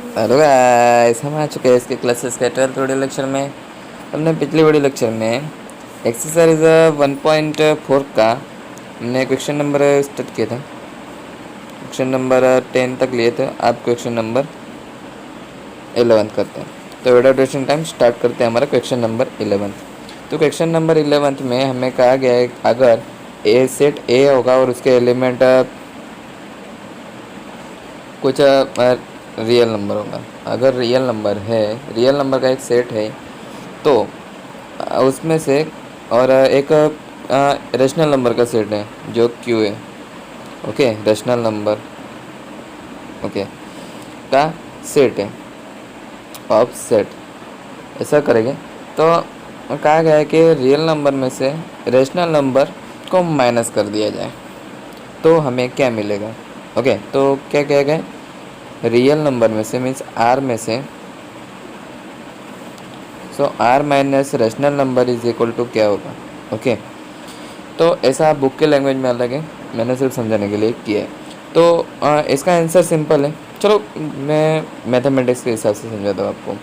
Hello guys, हम आ चुके हैं इसके क्लासेस के 12th वीडियो लेक्चर में। हमने पिछले वीडियो लेक्चर में एक्सरसाइज 1.4 का हमने क्वेश्चन नंबर स्टार्ट किया था। क्वेश्चन नंबर 10 तक लिए थे। आप क्वेश्चन नंबर 11 करते हैं, तो वीडियो ड्यूरेशन टाइम स्टार्ट करते हैं हमारा क्वेश्चन नंबर 11। तो क्वेश्चन नंबर 11 में हमें कहा गया है अगर ए सेट ए होगा और उसके एलिमेंट कुछ रियल नंबर होगा। अगर रियल नंबर है, रियल नंबर का एक सेट है, तो उसमें से और एक रेशनल नंबर का सेट है जो क्यू है। ओके, रेशनल नंबर ओके का सेट है ऑफ सेट। ऐसा करेंगे तो कहा गया है कि रियल नंबर में से रेशनल नंबर को माइनस कर दिया जाए तो हमें क्या मिलेगा। ओके, तो क्या कहा गया, रियल नंबर में से मीन्स आर में से, so R minus rational number is equal to क्या होगा। ओके, तो ऐसा बुक के लैंग्वेज में अलग है, मैंने सिर्फ समझाने के लिए किया है। तो इसका आंसर सिंपल है। चलो मैं मैथमेटिक्स के हिसाब से समझाता हूँ आपको।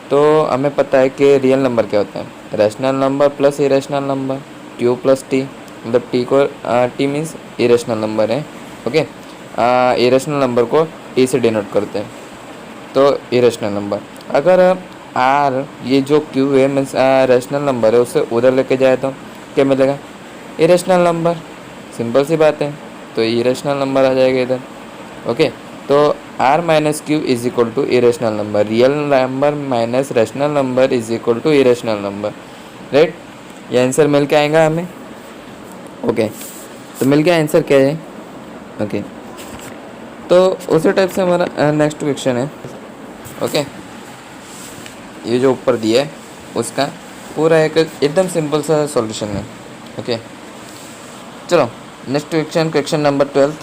तो हमें पता है कि रियल नंबर क्या होता है, rational number plus irrational number, Q plus T, मतलब टी को टी मीन्स इरेशनल नंबर है। ओके, इरेशनल नंबर को टी से डिनोट करते हैं, तो इरेशनल नंबर। अगर आर ये जो क्यू है मीन्स रैशनल नंबर है, उसे उधर लेके जाए तो क्या मिलेगा, इरेशनल नंबर। सिंपल सी बात है, तो इरेशनल नंबर आ जाएगा इधर। ओके, तो R minus Q is equal to irrational number, real number minus rational number is equal to irrational number, right. ये आंसर मिल के आएगा हमें। ओके, तो मिल के आंसर क्या है। ओके, तो उसी टाइप से हमारा नेक्स्ट क्वेश्चन है। ओके, ये जो ऊपर दिया है उसका पूरा एक एकदम सिंपल सा सॉल्यूशन है। ओके, चलो next question, question number 12।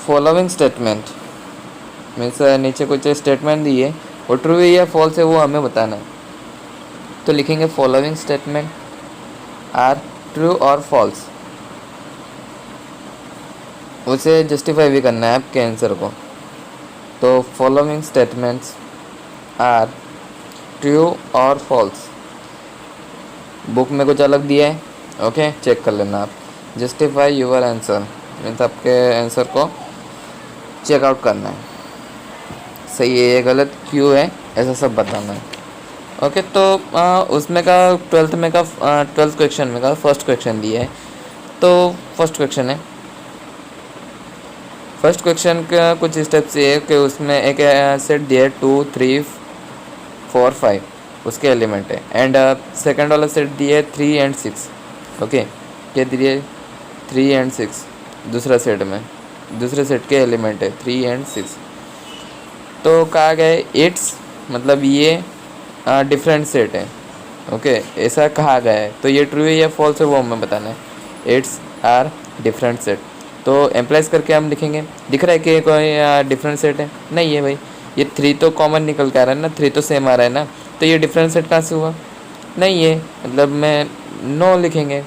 Following statement means नीचे कुछ स्टेटमेंट दी है, वो ट्रू है या फॉल्स है वो हमें बताना है। तो लिखेंगे फॉलोइंग स्टेटमेंट आर ट्रू और फॉल्स, उसे जस्टिफाई भी करना है आपके आंसर को। तो फॉलोइंग स्टेटमेंट्स आर ट्रू और फॉल्स, बुक में कुछ अलग दिया है। ओके, चेक कर लेना आप। जस्टिफाई यूर आंसर मीन्स आपके आंसर को चेकआउट करना है, सही है ये गलत क्यों है, ऐसा सब बताना है। ओके, तो उसमें का 12th में का 12th क्वेश्चन में का फर्स्ट क्वेश्चन दिया है। तो फर्स्ट क्वेश्चन है, फर्स्ट क्वेश्चन का कुछ स्टेप्स ये है कि उसमें एक सेट दिया है 2 3 4 5 उसके एलिमेंट है, एंड सेकंड वाला सेट दिया है 3 एंड 6। ओके, क्या दिए 3 एंड 6, दूसरा सेट में दूसरे सेट के एलिमेंट है 3 एंड 6। तो कहा गया है इट्स, मतलब ये डिफरेंट सेट है। ओके, ऐसा कहा गया है, तो ये ट्रू है या फॉल्स है वो हमें बताना है। इट्स आर डिफरेंट सेट, तो एम्प्लाइज करके हम लिखेंगे। दिख रहा है कि कोई डिफरेंट सेट है, नहीं है भाई, ये 3 तो कॉमन निकल के आ रहा है ना, 3 तो सेम आ रहा है ना, तो ये डिफरेंट सेट कहाँ से हुआ, नहीं है, मतलब मैं नो लिखेंगे।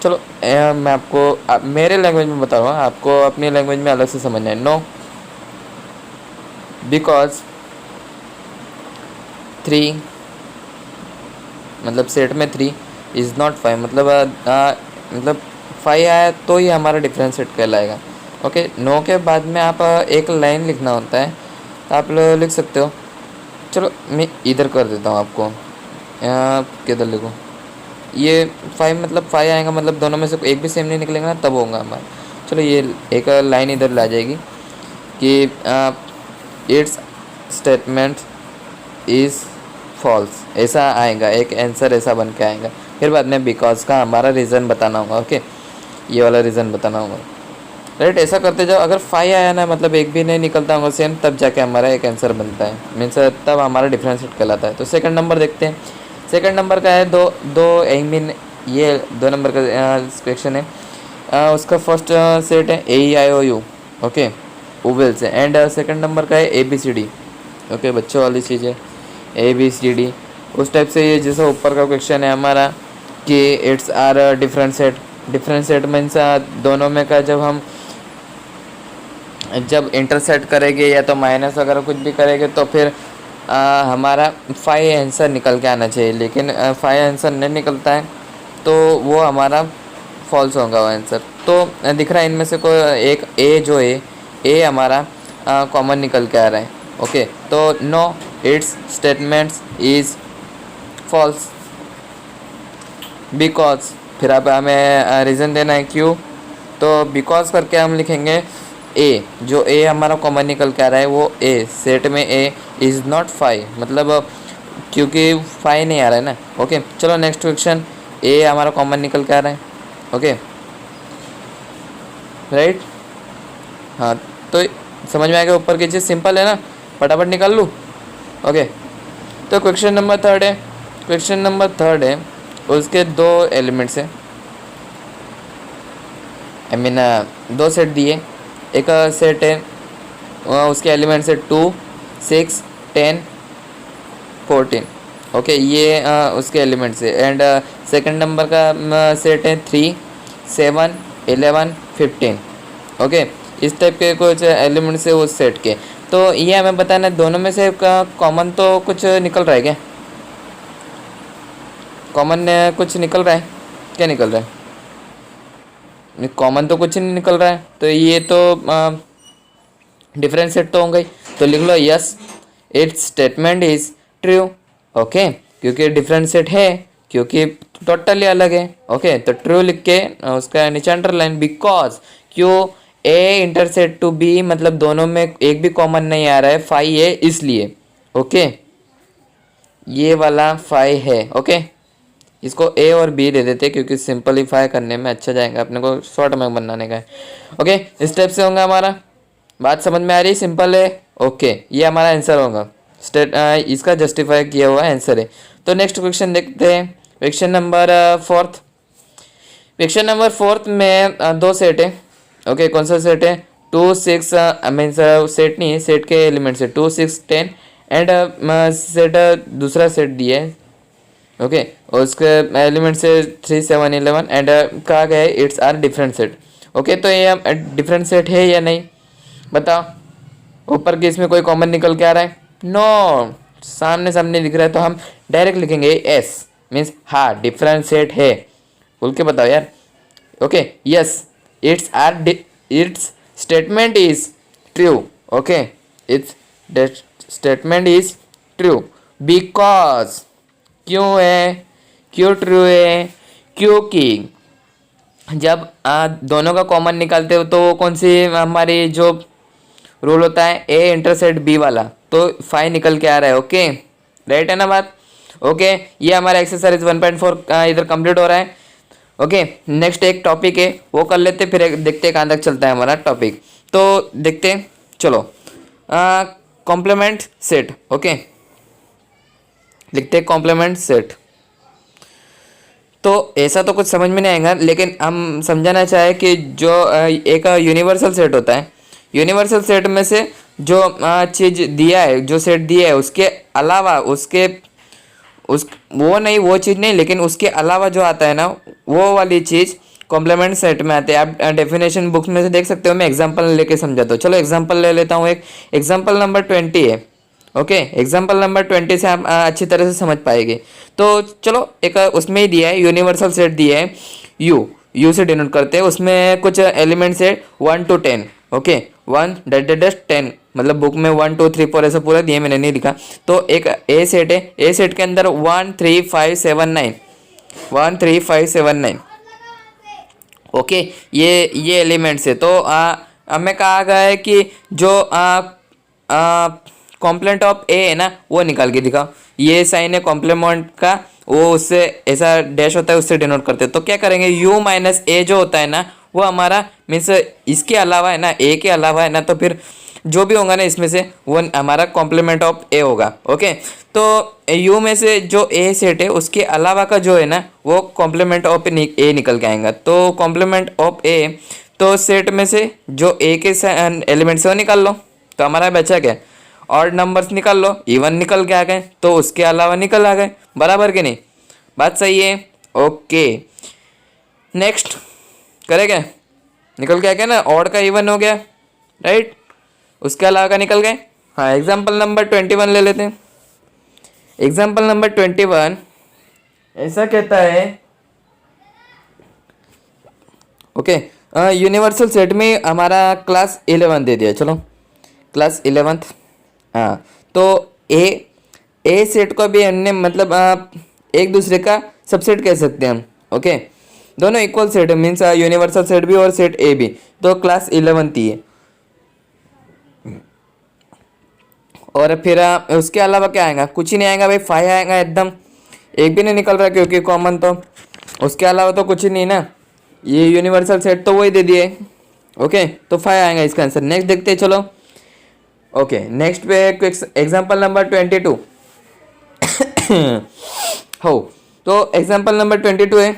चलो मैं आपको मेरे लैंग्वेज में बता रहा हूँ, आपको अपनी लैंग्वेज में अलग से समझना है। नो, बिकॉज 3 मतलब सेट में 3 इज़ नॉट 5, मतलब 5 आया तो ही हमारा डिफरेंट सेट कहलाएगा। ओके, नो के बाद में आप एक लाइन लिखना होता है, तो आप लिख सकते हो। चलो मैं इधर कर देता हूँ आपको, किधर लिखूँ, ये 5 मतलब 5 आएगा, मतलब दोनों में से एक भी सेम नहीं निकलेगा ना, तब होगा हमारा। चलो ये एक लाइन इधर ला जाएगी कि इट्स स्टेटमेंट इज़ फॉल्स, ऐसा आएगा, एक आंसर ऐसा बन के आएगा। फिर बाद में बिकॉज का हमारा रीज़न बताना होगा। ओके, ये वाला रीज़न बताना होगा, राइट। ऐसा करते जाओ, अगर 5 आया ना, मतलब एक भी नहीं निकलता होगा सेम, तब जाके हमारा एक आंसर बनता है, मीन्स तब हमारा डिफरेंस सेट कहलाता है। तो सेकंड नंबर देखते हैं। सेकंड नंबर का है दो आई मीन ये 2 नंबर का क्वेश्चन है। उसका फर्स्ट सेट है AEIOU, ओके, ओवेल से, एंड सेकंड नंबर का है ABCD। ओके, बच्चों वाली चीज़ है ABCD, उस टाइप से। ये जैसा ऊपर का क्वेश्चन है हमारा कि it's are different set, different set means दोनों में का जब हम जब इंटरसेक्ट करेंगे या तो माइनस वगैरह कुछ भी करेंगे तो फिर हमारा 5 आंसर निकल के आना चाहिए, लेकिन 5 आंसर नहीं निकलता है तो वो हमारा फॉल्स होगा वो आंसर। तो दिख रहा है इनमें से कोई एक ए जो है ए हमारा कॉमन निकल के आ रहा है। ओके, तो no it's statements is false because, फिर अब हमें रीज़न देना है क्यों, तो बिकॉज करके हम लिखेंगे ए, जो ए हमारा कॉमन निकल के आ रहा है वो ए सेट में ए इज़ नॉट 5, मतलब क्योंकि 5 नहीं आ रहा है ना। ओके, चलो नेक्स्ट क्वेश्चन, ए हमारा कॉमन निकल के आ रहा है। ओके राइट, हाँ तो समझ में आ गया ऊपर की चीज़ सिंपल है ना, फटाफट निकाल लूँ। ओके, तो क्वेश्चन नंबर थर्ड है, क्वेश्चन नंबर थर्ड है उसके 2 एलिमेंट्स हैं, आई मीन 2 सेट दिए। एक सेट है उसके एलिमेंट्स है 2, 6, 10, 14। ओके, ये उसके एलिमेंट्स है। एंड सेकंड नंबर का सेट है 3, 7, 11, 15। ओके, इस टाइप के कुछ एलिमेंट्स है उस सेट के। तो ये हमें बताना है दोनों में से कॉमन तो कुछ निकल रहा है क्या, कॉमन कुछ निकल रहा है, क्या निकल रहा है, कॉमन तो कुछ नहीं निकल रहा है, तो ये तो डिफरेंट सेट तो होंगे। तो लिख लो yes it's statement is true. Okay, क्योंकि डिफरेंट सेट है, क्योंकि टोटली अलग है। ओके, तो ट्रू लिख के उसका नीचे अंडरलाइन, बिकॉज क्यों ए इंटरसेट टू बी, मतलब दोनों में एक भी कॉमन नहीं आ रहा है, 5 है इसलिए। ओके, ये वाला 5 है। ओके, इसको ए और बी दे देते क्योंकि सिंपलीफाई करने में अच्छा जाएगा, अपने को शॉर्ट में बनाने का है। ओके, इस टाइप से होगा हमारा, बात समझ में आ रही, सिंपल है। ओके, ये हमारा आंसर होगा, इसका जस्टिफाई किया हुआ आंसर है। तो नेक्स्ट क्वेश्चन देखते हैं, क्वेश्चन नंबर 4। क्वेश्चन नंबर 4 में 2 सेट है। ओके, कौन सा सेट है, 2, 6, मीन सेट नहीं है, सेट के एलिमेंट्स है 2, 6, 10 एंड सेट दूसरा सेट दिया है। ओके, और उसके एलिमेंट से 3, 7, 11 एंड कहा गया है it's are different set. Okay, तो ये डिफरेंट सेट है या नहीं बताओ, ऊपर के इसमें कोई कॉमन निकल के आ रहा है, नो, सामने सामने दिख रहा है तो हम डायरेक्ट लिखेंगे एस, मीन्स हाँ डिफरेंट सेट है, बोल के बताओ यार। Okay, yes it's statement is true. Okay, it's statement is true because, क्यों है, क्यों ट्रू है, क्योंकि जब दोनों का कॉमन निकालते हो तो कौन सी हमारी जो रूल होता है, ए इंटरसेट बी वाला, तो 5 निकल के आ रहा है। ओके, राइट है ना बात। ओके, ये हमारा एक्सरसाइज 1.4 इधर कंप्लीट हो रहा है। ओके, नेक्स्ट एक टॉपिक है वो कर लेते, फिर देखते कहाँ तक चलता है हमारा टॉपिक, तो देखते हैं। चलो, कॉम्प्लीमेंट सेट। ओके, लिखते हैं कॉम्प्लीमेंट सेट। तो ऐसा तो कुछ समझ में नहीं आएगा, लेकिन हम समझाना चाहे कि जो एक यूनिवर्सल सेट होता है, यूनिवर्सल सेट में से जो चीज़ दिया है, जो सेट दिया है, उसके अलावा वो नहीं, वो चीज़ नहीं, लेकिन उसके अलावा जो आता है ना, वो वाली चीज़ कॉम्प्लीमेंट सेट में आते हैं। आप डेफिनेशन बुक्स में से देख सकते हो, मैं एग्जांपल लेके समझाता हूँ। चलो एग्जांपल ले लेता हूँ, एक एग्जांपल नंबर 20 है। ओके, एग्जांपल नंबर 20 से आप अच्छी तरह से समझ पाएंगे। तो चलो, एक उसमें ही दिया है, यूनिवर्सल सेट दिया है, यू से डिनोट करते हैं, उसमें कुछ एलिमेंट्स है 1 to 10। ओके, 1 10, मतलब बुक में 1 2 3 4 ऐसा पूरा दिया, मैंने नहीं लिखा। तो एक ए सेट है, ए सेट के अंदर 1 3 5 7 9, 1 3 5 7 9। ओके, ये एलिमेंट्स है। तो हमें कहा गया है कि जो कॉम्प्लीमेंट ऑफ ए है ना, वो निकाल के दिखाओ। ये साइन है कॉम्प्लीमेंट का, वो उससे ऐसा डैश होता है, उससे डिनोट करते हैं। तो क्या करेंगे, यू माइनस ए जो होता है ना, वो हमारा मीन्स इसके अलावा है ना, ए के अलावा है ना, तो फिर जो भी होगा ना इसमें से वो हमारा कॉम्प्लीमेंट ऑफ ए होगा। ओके, तो यू में से जो ए सेट है उसके अलावा का जो है ना, वो कॉम्प्लीमेंट ऑफ ए निकल के आएगा। तो कॉम्प्लीमेंट ऑफ ए, तो सेट में से जो ए के एलिमेंट्स है वो निकाल लो, तो हमारा बचा क्या, ऑड नंबर्स निकाल लो, इवन निकल के आ गए, तो उसके अलावा निकल आ गए, बराबर के नहीं, बात सही है। ओके, नेक्स्ट करें क्या, निकल के आ गया ना, ऑड का इवन हो गया, राइट। उसके अलावा का निकल गए। हाँ, एग्जाम्पल नंबर 21 ले लेते हैं। एग्जाम्पल नंबर 21 ऐसा कहता है, ओके, यूनिवर्सल सेट में हमारा क्लास 11 दे दिया, चलो क्लास 11th। हाँ, तो ए सेट को भी हमने मतलब एक दूसरे का सबसेट कह सकते हैं हम, ओके। दोनों इक्वल सेट है, मीन्स यूनिवर्सल सेट भी और सेट ए भी, तो क्लास 11 ही है। और फिर उसके अलावा क्या आएगा, कुछ ही नहीं आएगा भाई, 5 आएगा एकदम, एक भी नहीं निकल रहा क्योंकि कॉमन, तो उसके अलावा तो कुछ ही नहीं ना, ये यूनिवर्सल सेट तो वही दे दिए, ओके। तो 5 आएगा इसका आंसर। नेक्स्ट देखते हैं, चलो। ओके, नेक्स्ट पे एग्जाम्पल नंबर 22 हो, तो एग्जाम्पल नंबर 22 है,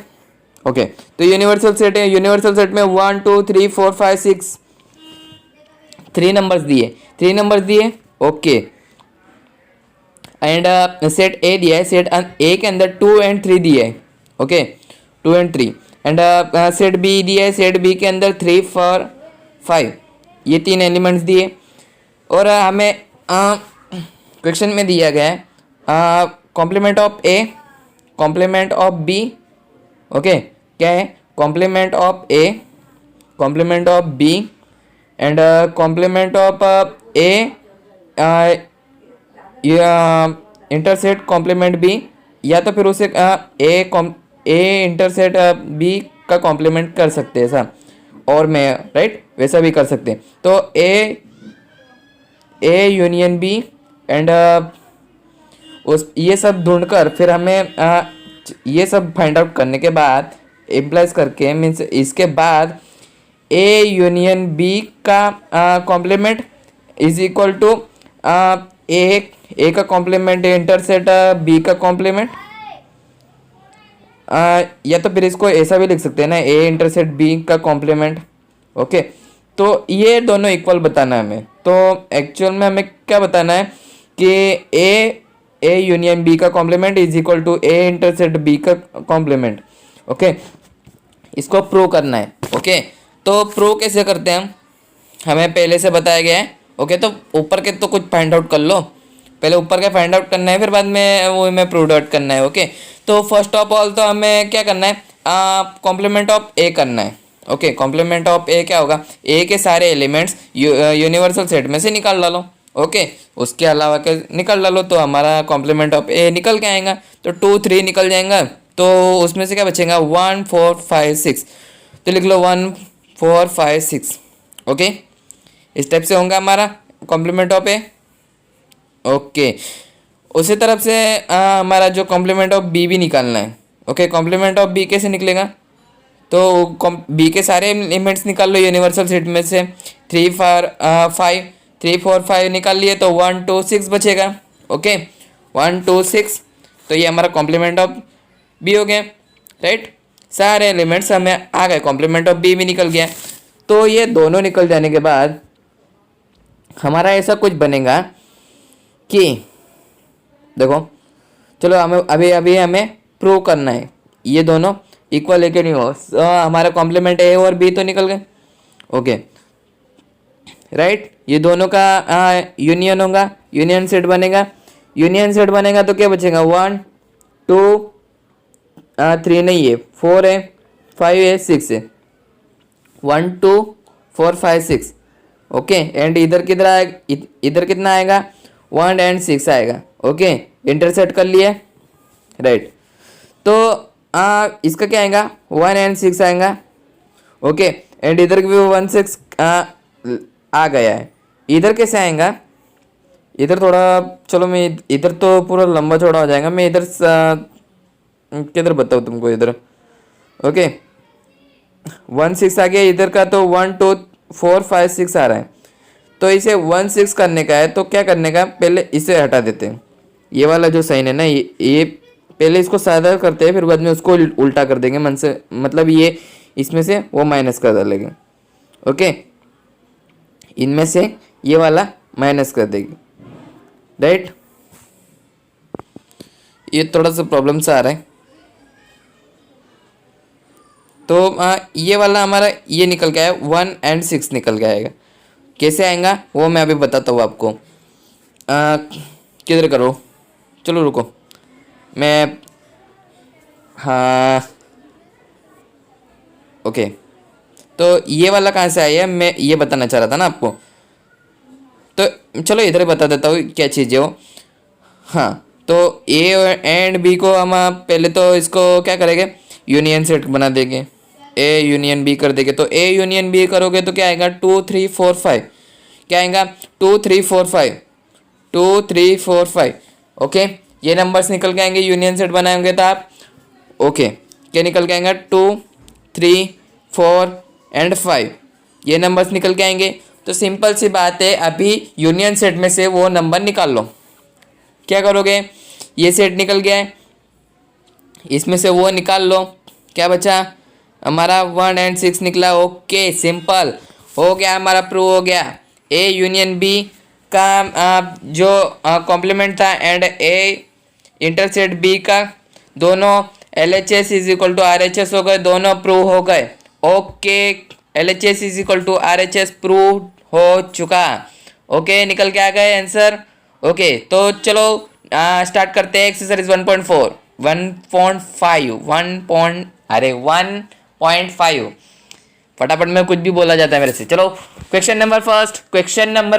ओके। तो यूनिवर्सल सेट है, यूनिवर्सल सेट में 1 2 3 4 5 6 3 नंबर्स दिए, ओके। एंड सेट ए दिया है, सेट ए के अंदर 2 and 3 दिया है, okay, 2 and 3। And set B दिया है, सेट बी के अंदर 3 4 5, ये 3 एलिमेंट्स दिए। और हमें क्वेश्चन में दिया गया है complement of A, complement of B, okay, क्या है, complement of A, complement of B and complement of A intersect complement B, या तो फिर उसे ए इंटरसेट बी का कॉम्प्लीमेंट कर सकते हैं ऐसा, और मैं राइट वैसा भी कर सकते हैं। तो ए यूनियन बी एंड उस ये सब ढूंढकर फिर हमें ये सब फाइंड आउट करने के बाद इम्प्लाइज करके, मीन्स इसके बाद ए यूनियन बी का कॉम्प्लीमेंट इज इक्वल टू ए का कॉम्प्लीमेंट इंटरसेट बी का कॉम्प्लीमेंट, या तो फिर इसको ऐसा भी लिख सकते हैं ना, ए इंटरसेट बी का कॉम्प्लीमेंट, ओके। तो ये दोनों इक्वल बताना है हमें। तो एक्चुअल में हमें क्या बताना है कि ए यूनियन बी का complement is equal to A intersect B का कॉम्प्लीमेंट, ओके। इसको प्रूव करना है, ओके। तो प्रूव कैसे करते हैं हम, हमें पहले से बताया गया है, ओके। तो ऊपर के तो कुछ फाइंड आउट कर लो, पहले ऊपर का फाइंड आउट करना है, फिर बाद में वो हमें प्रूव आउट करना है, ओके। तो फर्स्ट ऑफ ऑल तो हमें क्या करना है, कॉम्प्लीमेंट ऑफ ए करना है, ओके। कॉम्प्लीमेंट ऑफ ए क्या होगा, ए के सारे एलिमेंट्स यूनिवर्सल सेट में से निकाल डालो, ओके। उसके अलावा के निकाल डालो, तो हमारा कॉम्प्लीमेंट ऑफ ए निकल के आएगा। तो 2 3 निकल जाएगा, तो उसमें से क्या बचेगा, 1 4 5 6, तो लिख लो 1 4 5 6, ओके। इस टाइप से होगा हमारा कॉम्प्लीमेंट ऑफ ए, ओके। उसी तरफ से हमारा जो कॉम्प्लीमेंट ऑफ बी भी निकालना है, ओके। कॉम्प्लीमेंट ऑफ बी कैसे निकलेगा, तो बी के सारे एलिमेंट्स निकाल लो यूनिवर्सल सेट में से, 3 4 5 निकाल लिए, तो 1 2 6 बचेगा, ओके। 1 2 6, तो ये हमारा कॉम्प्लीमेंट ऑफ बी हो गया, राइट। सारे एलिमेंट्स हमें आ गए, कॉम्प्लीमेंट ऑफ बी भी निकल गया। तो ये दोनों निकल जाने के बाद हमारा ऐसा कुछ बनेगा कि देखो, चलो हमें अभी हमें प्रूव करना है ये दोनों इक्वल है कि नहीं हो। हमारा कॉम्प्लीमेंट ए और बी तो निकल गए, ओके, राइट। ये दोनों का यूनियन होगा, यूनियन सेट बनेगा। यूनियन सेट बनेगा तो क्या बचेगा, 1 2 3 नहीं है, 4 है, 5 है, 6 है, 1 2 4 5 6, ओके। एंड इधर किधर आएगा, इधर कितना आएगा, 1 and 6 आएगा, ओके। इंटरसेट कर लिया, राइट। तो इसका क्या आएगा, 1 and 6 आएगा, ओके। एंड इधर भी 1 6 आ गया है। इधर कैसे आएगा, इधर थोड़ा, चलो मैं इधर तो पूरा लंबा चौड़ा हो जाएगा, मैं इधर किधर बताऊँ तुमको, इधर, ओके। 1 6 आ गया इधर का, तो 1 2 4 5 6 आ रहा है। तो इसे 1 6 करने का है, तो क्या करने का, पहले इसे हटा देते हैं, ये वाला जो साइन है ना, ये पहले इसको सादा करते हैं, फिर बाद में उसको उल्टा कर देंगे मन से, मतलब ये इसमें से वो माइनस कर डालेंगे, ओके। इनमें से ये वाला माइनस कर देगी, राइट। ये थोड़ा सा प्रॉब्लम सा आ रहा है। तो ये वाला हमारा ये निकल गया है, 1 and 6 निकल गया है। कैसे आएगा वो मैं अभी बताता हूँ आपको। किधर करो, चलो रुको, मैं, हाँ ओके। तो ये वाला कहाँ से आया है, मैं ये बताना चाह रहा था ना आपको। तो चलो इधर बता देता हूँ क्या चीज़ है वो। हाँ, तो ए एंड बी को हम पहले तो इसको क्या करेंगे, यूनियन सेट बना देंगे। ए यूनियन बी कर देंगे, तो ए यूनियन बी करोगे तो क्या आएगा, 2 3 4 5। क्या आएगा, 2 3 4 5, 2 3 4 5। ओके, ये नंबर्स निकल के आएंगे, यूनियन सेट बनाएंगे तो आप। ओके, क्या निकल के आएगा, 2 3 4 एंड 5, ये नंबर्स निकल के आएंगे। तो सिंपल सी बात है, अभी यूनियन सेट में से वो नंबर निकाल लो। क्या करोगे, ये सेट निकल गया है, इसमें से वो निकाल लो, क्या बचा हमारा 1 एंड 6 निकला। ओके, सिंपल हो गया, हमारा प्रूव हो गया। ए यूनियन बी का जो कॉम्प्लीमेंट था एंड ए इंटरसेट बी का, दोनों L H S is equal to R H S हो गए, दोनों प्रूव हो गए। Okay, L H S is equal to R H S prove हो चुका। ओके, निकल के आ गए आंसर। ओके, तो चलो स्टार्ट करते हैं एक्सरसाइज 1.4 1.5 1.5। फटाफट में कुछ भी बोला जाता है मेरे से। चलो क्वेश्चन नंबर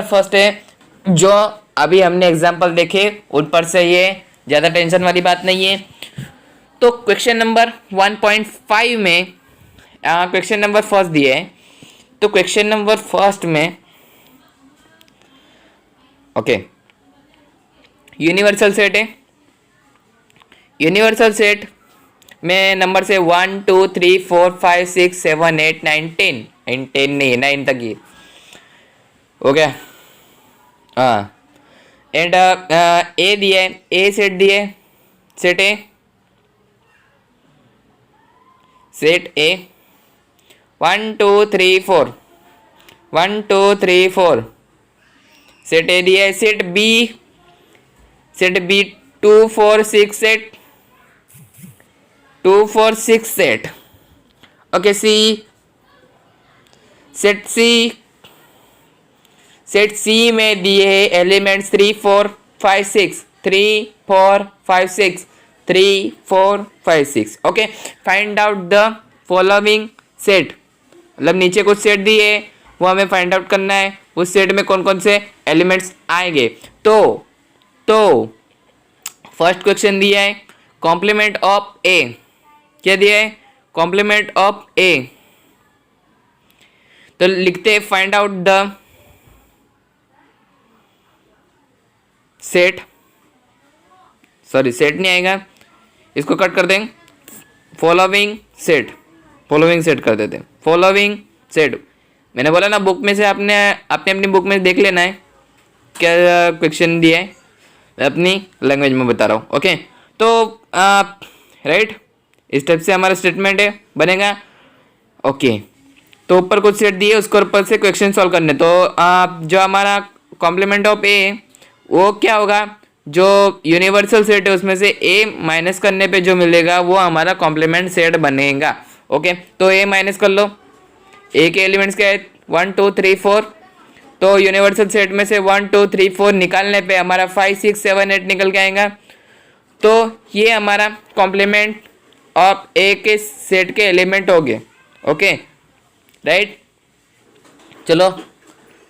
फर्स्ट है, जो अभी हमने एग्जाम्पल देखे उन पर से, ये ज़्यादा टेंशन वाली बात नहीं है। तो क्वेश्चन नंबर 1.5 में क्वेश्चन नंबर फर्स्ट दिए है। तो क्वेश्चन नंबर फर्स्ट में ओके, यूनिवर्सल सेट है। यूनिवर्सल सेट में नंबर से 1 2 3 4 5 6 7 8 9 10 10 नहीं, 9 तक ही हो गया। हाँ, एंड ए दिए, ए सेट दिए, सेट ए 1 2 3 4 1 2 3 4 सेट ए दिया है। Set B 2 4 6 set 2 4 6 set. Okay, set C में दिए है elements 3 4 5 6 3 4 5 6 3 4 5 6। Okay, find out the following set, मतलब नीचे कुछ सेट दिए वो हमें फाइंड आउट करना है, उस सेट में कौन कौन से एलिमेंट्स आएंगे। तो फर्स्ट क्वेश्चन दिया है कॉम्प्लीमेंट ऑफ ए। क्या दिया है, कॉम्प्लीमेंट ऑफ ए। तो लिखते हैं find out the set, sorry set नहीं आएगा, इसको कट कर देंगे, फॉलोइंग सेट कर देते हैं। फॉलोइंग सेट, मैंने बोला ना बुक में से आपने अपनी बुक में देख लेना है क्या क्वेश्चन दिया है, मैं अपनी लैंग्वेज में बता रहा हूँ। ओके, तो राइट, इस टाइप से हमारा स्टेटमेंट है बनेगा। ओके, तो ऊपर कुछ सेट दिए, उसके ऊपर से क्वेश्चन सॉल्व करने। तो जो हमारा कॉम्प्लीमेंट ऑफ ए वो क्या होगा, जो यूनिवर्सल सेट है उसमें से ए माइनस करने पे जो मिलेगा वो हमारा कॉम्प्लीमेंट सेट बनेगा। ओके, तो ए माइनस कर लो, ए के एलिमेंट्स क्या है 1 2 3 4। तो यूनिवर्सल सेट में से 1 2 3 4 निकालने पे हमारा 5 6 7 8 निकल के आएगा। तो ये हमारा कॉम्प्लीमेंट ऑफ ए के सेट के एलिमेंट हो गए। ओके राइट, चलो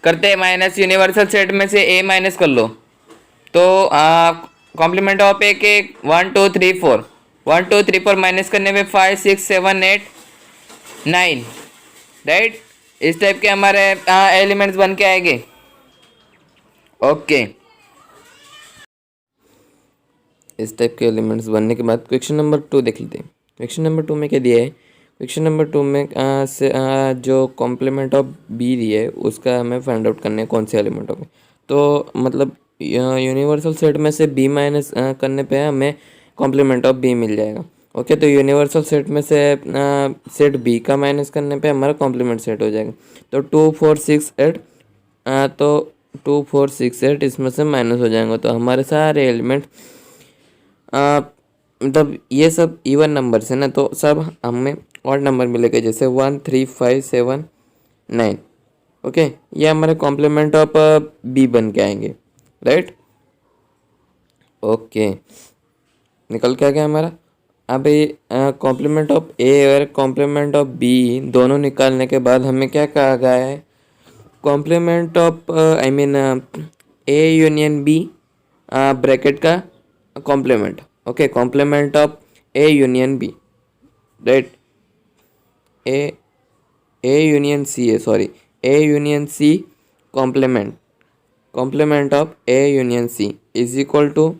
करते हैं माइनस, यूनिवर्सल सेट में से ए माइनस कर लो। तो कॉम्प्लीमेंट ऑफ ए के 1 2 3 4 1 2 3 4 माइनस करने में 5 6 7 8 9 राइट, इस टाइप के हमारे एलिमेंट्स बन के आएंगे। ओके, इस टाइप के एलिमेंट्स बनने के बाद क्वेश्चन नंबर 2 देख लेते हैं। क्वेश्चन नंबर 2 में क्या दिया है, क्वेश्चन नंबर 2 में जो कॉम्प्लीमेंट ऑफ बी दिया है उसका हमें फाइंड आउट करने कौन से एलिमेंट होंगे। तो मतलब यूनिवर्सल सेट में से बी माइनस करने पे हमें कॉम्प्लीमेंट ऑफ बी मिल जाएगा। ओके, तो यूनिवर्सल सेट में से सेट बी का माइनस करने पे हमारा कॉम्प्लीमेंट सेट हो जाएगा। तो 2 4 6 8, तो 2 4 6 8 इसमें से माइनस हो जाएंगे। तो हमारे सारे एलिमेंट मतलब ये सब इवन नंबर है ना, तो सब हमें ऑड नंबर मिलेगा, जैसे 1 3 5 7 9 ओके, ये हमारे कॉम्प्लीमेंट ऑफ बी बन के आएंगे, राइट। ओके, निकल के आ गया हमारा। अब ये कॉम्प्लीमेंट ऑफ ए और कॉम्प्लीमेंट ऑफ बी दोनों निकालने के बाद हमें क्या कहा गया है, complement of I mean A union B bracket का complement. Okay, complement of A union B, right. A A union C है, sorry, A union C complement, complement of A union C is equal to,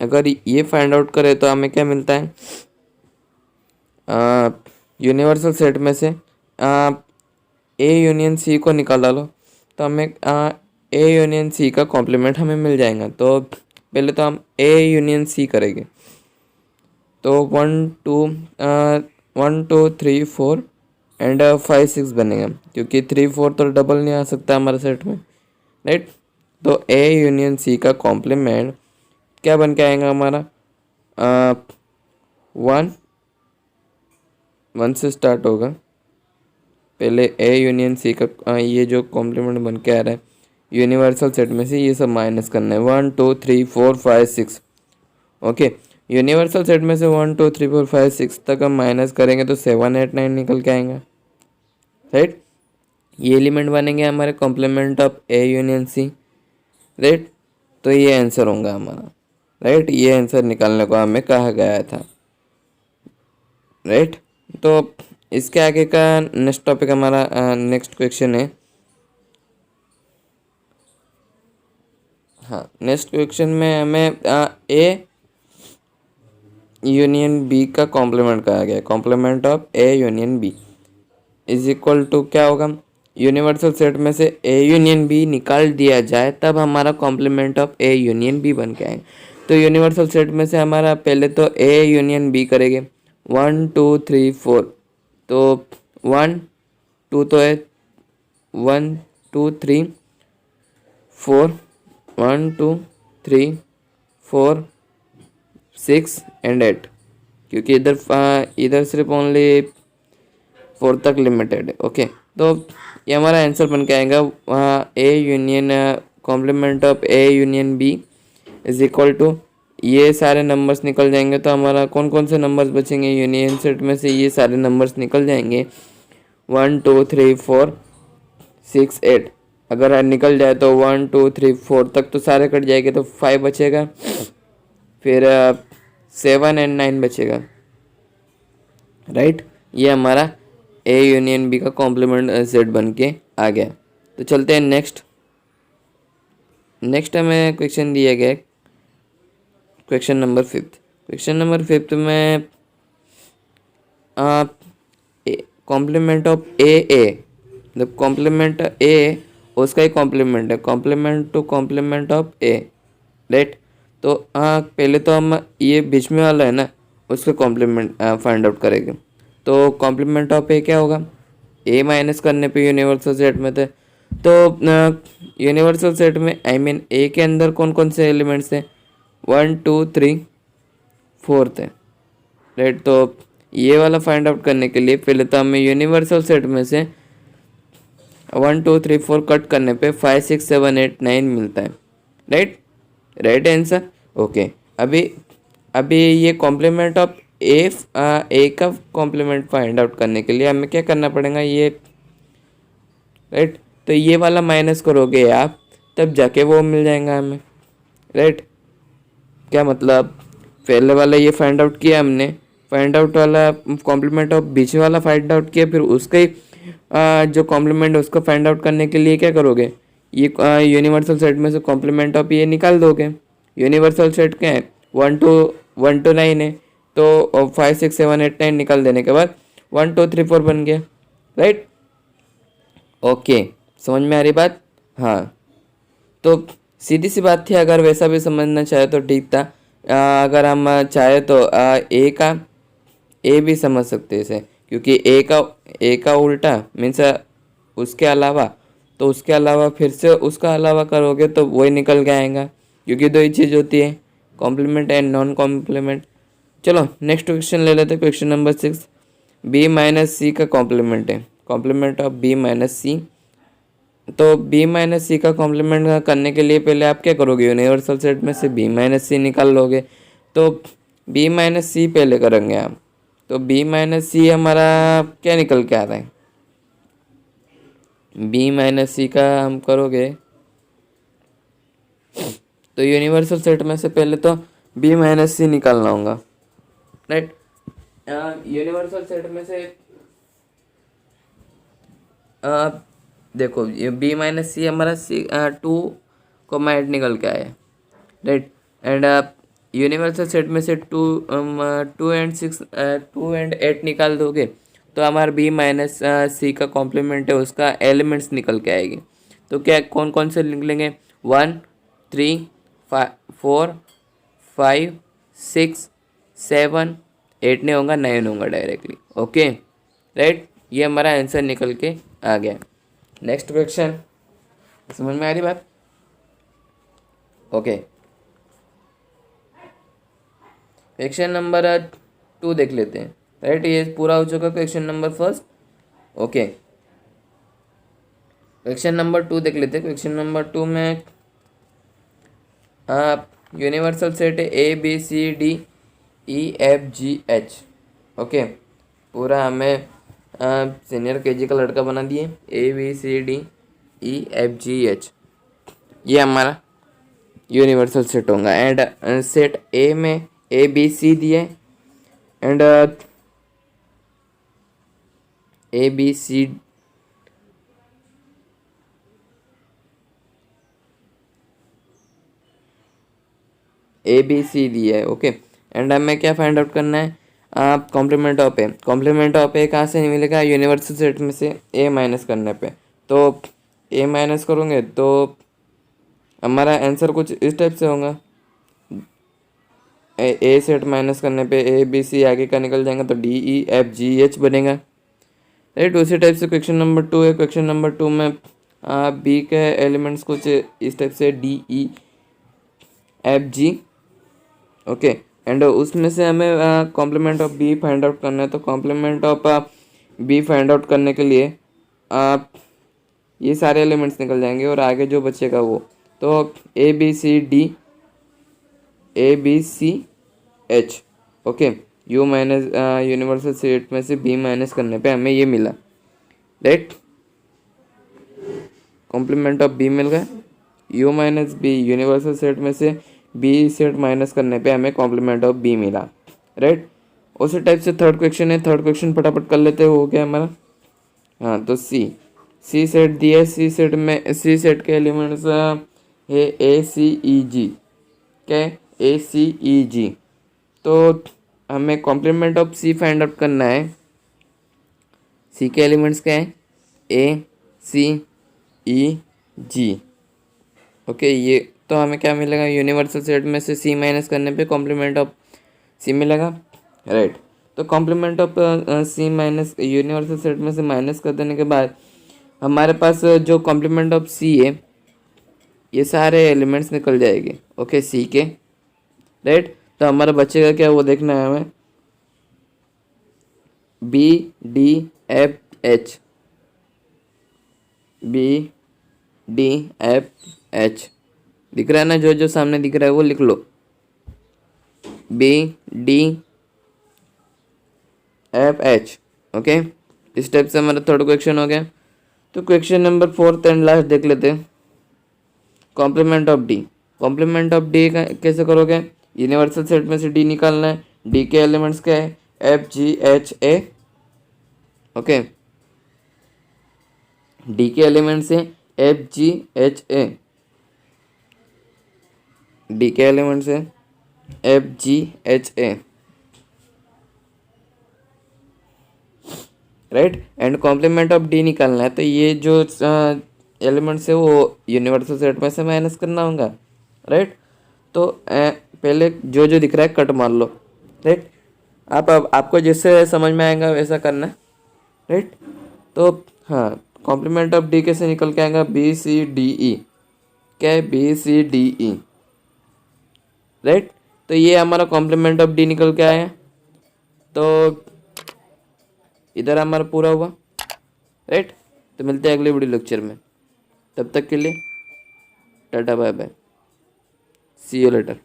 अगर ये find out करें तो हमें क्या मिलता है, यूनिवर्सल सेट में से ए यूनियन सी को निकाल लो तो हमें ए यूनियन सी का कॉम्प्लीमेंट हमें मिल जाएगा। तो पहले तो हम ए यूनियन सी करेंगे, तो 1 2 3 4 एंड 5 6 बनेगा, क्योंकि 3 4 तो डबल नहीं आ सकता हमारे सेट में, राइट। तो ए यूनियन सी का कॉम्प्लीमेंट क्या बन के आएगा हमारा, 1 से स्टार्ट होगा। पहले ए यूनियन सी का ये जो कॉम्प्लीमेंट बन के आ रहा है यूनिवर्सल सेट में से, ये सब माइनस करना है, 1 2 3 4 5 6। ओके, यूनिवर्सल सेट में से 1 2 3 4 5 6 तक हम माइनस करेंगे तो 7 8 9 निकल के आएंगे, राइट। ये एलिमेंट बनेंगे हमारे complement of A union C, right. तो ये आंसर होगा हमारा, राइट। ये आंसर निकालने को हमें कहा गया था, राइट। तो इसके आगे का नेक्स्ट टॉपिक हमारा नेक्स्ट क्वेश्चन है। हाँ, नेक्स्ट क्वेश्चन में हमें ए यूनियन बी का कॉम्प्लीमेंट कहा गया है, complement of A union B is equal to क्या होगा, यूनिवर्सल सेट में से ए यूनियन बी निकाल दिया जाए तब हमारा complement of A union B बन के आएगा। तो यूनिवर्सल सेट में से हमारा पहले तो ए यूनियन बी करेंगे, 1 2 3 4, तो 1 2 तो है, 1 2 3 4, 1 2 3 4 6 एंड 8, क्योंकि इधर सिर्फ ओनली 4 तक लिमिटेड है। ओके, तो ये हमारा आंसर बन के आएगा, A union complement of A union B is equal to, ये सारे नंबर्स निकल जाएंगे तो हमारा कौन कौन से नंबर्स बचेंगे, यूनियन सेट में से ये सारे नंबर्स निकल जाएंगे, 1 2 3 4 6 8। अगर निकल जाए तो 1 2 3 4 तक तो सारे कट जाएंगे, तो 5 बचेगा, फिर 7 एंड 9 बचेगा, राइट। ये हमारा ए यूनियन बी का कॉम्प्लीमेंट सेट बन के आ गया। तो चलते हैं नेक्स्ट हमें क्वेश्चन दिया गया, क्वेश्चन नंबर 5। क्वेश्चन नंबर 5 में complement of A, the complement A उसका ही कॉम्प्लीमेंट है, complement to complement of A, right. तो पहले तो हम ये बीच में वाला है ना उसका कॉम्प्लीमेंट फाइंड आउट करेंगे। तो कॉम्प्लीमेंट ऑफ ए क्या होगा, ए माइनस करने पे यूनिवर्सल सेट में थे, तो यूनिवर्सल सेट में आई मीन ए के अंदर कौन कौन से एलिमेंट्स थे, 1 2 3 4 थे, राइट। तो ये वाला फाइंड आउट करने के लिए पहले तो हमें यूनिवर्सल सेट में से 1 2 3 4 कट करने पे 5 6 7 8 9 मिलता है, राइट, राइट आंसर। ओके, अभी ये कॉम्प्लीमेंट ऑफ ए का कॉम्प्लीमेंट फाइंड आउट करने के लिए हमें क्या करना पड़ेगा, ये, राइट। तो ये वाला माइनस करोगे आप तब जाके वो मिल जाएगा हमें, राइट। क्या मतलब, पहले वाला ये फाइंड आउट किया हमने, फाइंड आउट वाला कॉम्प्लीमेंट ऑफ बीच वाला फाइंड आउट किया, फिर उसका ही जो कॉम्प्लीमेंट है उसको फाइंड आउट करने के लिए क्या करोगे, ये यूनिवर्सल सेट में से कॉम्प्लीमेंट ऑफ ये निकाल दोगे। यूनिवर्सल सेट क्या है, 1 to 9 है, तो 5 6 7 8 9 निकाल देने के बाद 1 2 3 4 बन गया, राइट। ओके, समझ में आ रही बात। हाँ, तो सीधी सी बात थी, अगर वैसा भी समझना चाहे तो ठीक था। अगर हम चाहे तो ए भी समझ सकते हैं इसे, क्योंकि ए का उल्टा मीन्स उसके अलावा, तो उसके अलावा फिर से उसका अलावा करोगे तो वही निकल के आएगा, क्योंकि दो ही चीज़ होती है, कॉम्प्लीमेंट एंड नॉन कॉम्प्लीमेंट। चलो नेक्स्ट क्वेश्चन ले लेते हैं, क्वेश्चन नंबर 6। बी माइनस सी का कॉम्प्लीमेंट है, कॉम्प्लीमेंट ऑफ बी माइनस सी तो बी माइनस सी का कॉम्प्लीमेंट करने के लिए पहले आप क्या करोगे, यूनिवर्सल सेट में से बी माइनस सी निकाल लोगे। तो बी माइनस सी पहले करेंगे आप, तो बी माइनस सी हमारा क्या निकल के आ रहा है, बी माइनस सी का हम करोगे तो यूनिवर्सल सेट में से पहले तो बी माइनस सी निकालना होगा, राइट। यूनिवर्सल सेट में से देखो ये बी माइनस सी हमारा सी 2, 8 निकल के आया, राइट। एंड यूनिवर्सल सेट में से 2 एंड 8 निकाल दोगे तो हमारा बी माइनस सी का कॉम्प्लीमेंट है, उसका एलिमेंट्स निकल के आएगी। तो क्या कौन कौन से निकलेंगे, 1, 3, 4, 5, 6, 7, 8 नहीं होगा, 9 होगा डायरेक्टली, ओके, राइट। ये हमारा आंसर निकल के आ गया। नेक्स्ट क्वेश्चन, समझ में आ रही बात, ओके। क्वेश्चन नंबर 2 देख लेते हैं, राइट। ये पूरा हो चुका question number first, okay. Question number 2 देख लेते हैं। क्वेश्चन नंबर 2 में यूनिवर्सल सेट है ABCDEFGH, ओके। पूरा हमें सीनियर केजी का लड़का बना दिए, ABCDEFGH, ये हमारा यूनिवर्सल सेट होगा। एंड सेट ए में ABC दिए एंड ABC ABC दिया है, ओके। एंड हमें क्या फाइंड आउट करना है, complement of A. Complement of A कहाँ से मिलेगा, यूनिवर्सल सेट में से ए माइनस करने पे। तो ए माइनस करोगे तो हमारा आंसर कुछ इस टाइप से होगा, ए सेट माइनस करने पे ABC आगे का निकल जाएगा तो DEFGH बनेगा, राइट। उसी टाइप से क्वेश्चन नंबर 2 है। क्वेश्चन नंबर 2 में बी के एलिमेंट्स कुछ इस टाइप से DEFG, ओके। एंड उसमें से हमें complement of B find out करना है। तो complement of B find out करने के लिए ये सारे एलिमेंट्स निकल जाएंगे और आगे जो बचेगा वो, तो ABCH, okay. U minus universal set में से बी माइनस करने पे हमें ये मिला, राइट। कॉम्प्लीमेंट ऑफ बी मिल गया, U minus B universal set में से बी सेट माइनस करने पे हमें कॉम्प्लीमेंट ऑफ बी मिला, राइट। उसी टाइप से थर्ड क्वेश्चन है। थर्ड क्वेश्चन फटाफट कर लेते हैं, हो गया हमारा। हाँ, तो सी सेट दिया है। सी सेट के एलिमेंट्स है ACEG, क्या ACEG। तो हमें complement of C find out करना है। सी के एलिमेंट्स क्या है, ACEG, ओके। ये तो हमें क्या मिलेगा, यूनिवर्सल सेट में से सी माइनस करने पे कॉम्प्लीमेंट ऑफ सी मिलेगा, राइट। तो complement of C minus universal set में से माइनस कर देने के बाद हमारे पास जो कॉम्प्लीमेंट ऑफ सी है, ये सारे एलिमेंट्स निकल जाएंगे, ओके, सी के, राइट। तो हमारा बचेगा क्या, वो देखना है हमें, BDFH, BDFH दिख रहा है ना, जो जो सामने दिख रहा है वो लिख लो, BDFH, ओके। इस टाइप से हमारा थर्ड क्वेश्चन हो गया। तो क्वेश्चन नंबर 4 एंड लास्ट देख लेते हैं, complement of D. Complement of D कैसे करोगे, यूनिवर्सल सेट में से डी निकालना है। डी के एलिमेंट्स क्या है, FGHA, ओके। डी के एलिमेंट्स है FGHA, डी के एलिमेंट्स है FGHA, right. And complement of D निकालना है, तो ये जो एलिमेंट्स है वो यूनिवर्सल सेट में से माइनस करना होगा, राइट। तो पहले जो जो दिख रहा है कट मार लो, राइट। आपको जिससे समझ में आएगा वैसा करना है, राइट। तो हाँ, कॉम्प्लीमेंट ऑफ डी कैसे निकल के आएगा, BCDE, क्या है, BCDE, राइट। तो ये हमारा कॉम्प्लीमेंट ऑफ डी निकल के आया। तो इधर हमारा पूरा हुआ, राइट। तो मिलते हैं अगले वीडियो लेक्चर में। तब तक के लिए ta ta bye bye, see you letter.